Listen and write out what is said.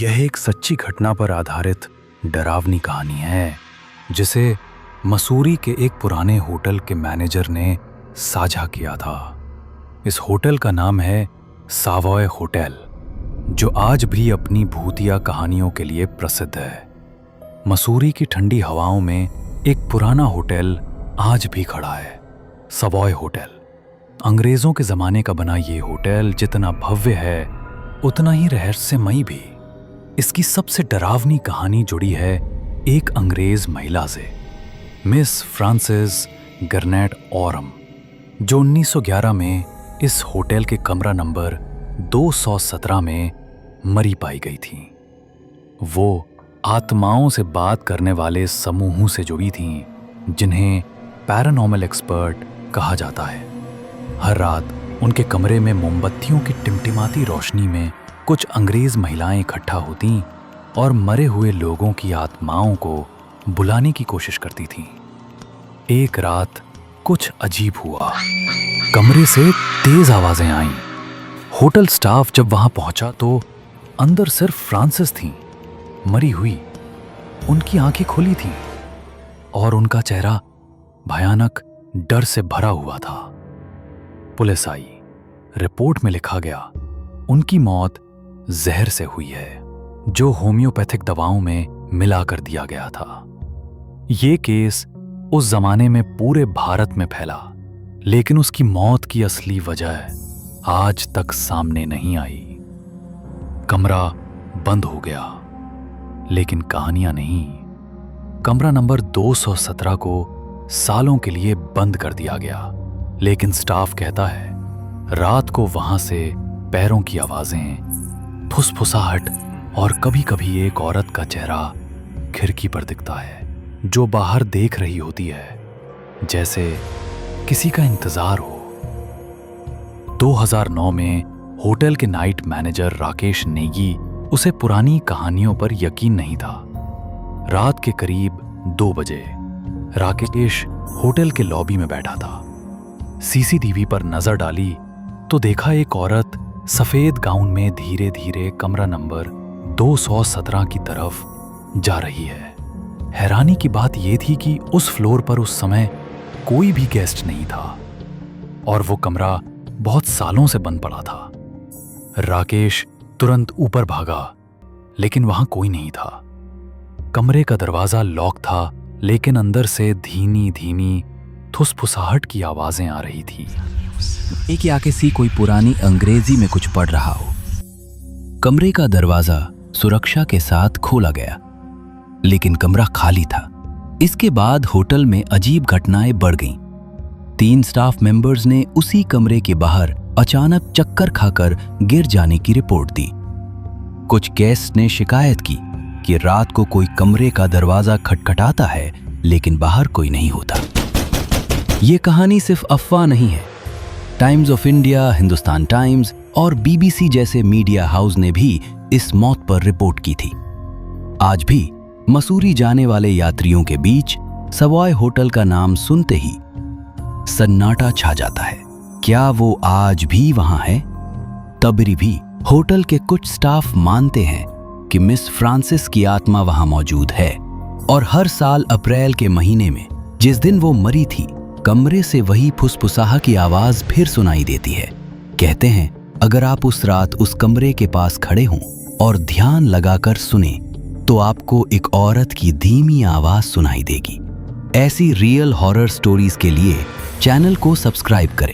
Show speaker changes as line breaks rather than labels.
यह एक सच्ची घटना पर आधारित डरावनी कहानी है जिसे मसूरी के एक पुराने होटल के मैनेजर ने साझा किया था। इस होटल का नाम है सावॉय होटल, जो आज भी अपनी भूतिया कहानियों के लिए प्रसिद्ध है। मसूरी की ठंडी हवाओं में एक पुराना होटल आज भी खड़ा है, सावॉय होटल। अंग्रेजों के जमाने का बना ये होटल जितना भव्य है उतना ही रहस्यमयी भी। इसकी सबसे डरावनी कहानी जुड़ी है एक अंग्रेज महिला से, मिस फ्रांसिस गर्नेट ऑरम, जो 1911 में इस होटल के कमरा नंबर 217 में मरी पाई गई थी। वो आत्माओं से बात करने वाले समूहों से जुड़ी थीं, जिन्हें पैरानॉर्मल एक्सपर्ट कहा जाता है। हर रात उनके कमरे में मोमबत्तियों की टिमटिमाती रोशनी में कुछ अंग्रेज महिलाएं इकट्ठा होतीं और मरे हुए लोगों की आत्माओं को बुलाने की कोशिश करती थीं। एक रात कुछ अजीब हुआ। कमरे से तेज आवाजें आईं। होटल स्टाफ जब वहां पहुंचा तो अंदर सिर्फ फ्रांसिस थीं, मरी हुई। उनकी आंखें खुली थीं और उनका चेहरा भयानक डर से भरा हुआ था। पुलिस आई। रिपोर्ट में लिखा गया, उनकी मौत जहर से हुई है, जो होम्योपैथिक दवाओं में मिला कर दिया गया था। ये केस उस जमाने में पूरे भारत में फैला, लेकिन उसकी मौत की असली वजह आज तक सामने नहीं आई। कमरा बंद हो गया, लेकिन कहानियां नहीं। कमरा नंबर 217 को सालों के लिए बंद कर दिया गया, लेकिन स्टाफ कहता है रात को वहां से पैरों की आवाजें, फुसफुसाहट और कभी-कभी एक औरत का चेहरा खिड़की पर दिखता है, जो बाहर देख रही होती है, जैसे किसी का इंतजार हो। 2009 में होटल के नाइट मैनेजर राकेश नेगी, उसे पुरानी कहानियों पर यकीन नहीं था। रात के करीब 2 बजे राकेश होटल के लॉबी में बैठा था। सीसीटीवी पर नजर डाली तो देखा एक औरत सफेद गाउन में धीरे धीरे कमरा नंबर 217 की तरफ जा रही है। हैरानी की बात यह थी कि उस फ्लोर पर उस समय कोई भी गेस्ट नहीं था और वो कमरा बहुत सालों से बंद पड़ा था। राकेश तुरंत ऊपर भागा, लेकिन वहां कोई नहीं था। कमरे का दरवाजा लॉक था, लेकिन अंदर से धीमी धीमी फुसफुसाहट की आवाजें आ रही थी।
एक या किसी कोई पुरानी अंग्रेजी में कुछ पढ़ रहा हो। कमरे का दरवाजा सुरक्षा के साथ खोला गया, लेकिन कमरा खाली था। इसके बाद होटल में अजीब घटनाएं बढ़ गईं। 3 स्टाफ मेंबर्स ने उसी कमरे के बाहर अचानक चक्कर खाकर गिर जाने की रिपोर्ट दी। कुछ गेस्ट ने शिकायत की कि रात को कोई कमरे का दरवाजा खटखटाता है, लेकिन बाहर कोई नहीं होता। ये कहानी सिर्फ अफवाह नहीं है। Times of India, Hindustan times और बीबीसी जैसे मीडिया हाउस ने भी इस मौत पर रिपोर्ट की थी। आज भी मसूरी जाने वाले यात्रियों के बीच सावॉय होटल का नाम सुनते ही सन्नाटा छा जाता है। क्या वो आज भी वहां है? तबरी भी होटल के कुछ स्टाफ मानते हैं कि मिस फ्रांसिस की आत्मा वहां मौजूद है और हर साल अप्रैल के महीने में, जिस दिन वो मरी थी, कमरे से वही फुसफुसाहा की आवाज फिर सुनाई देती है। कहते हैं अगर आप उस रात उस कमरे के पास खड़े हों और ध्यान लगाकर सुने तो आपको एक औरत की धीमी आवाज सुनाई देगी। ऐसी रियल हॉरर स्टोरीज के लिए चैनल को सब्सक्राइब करें।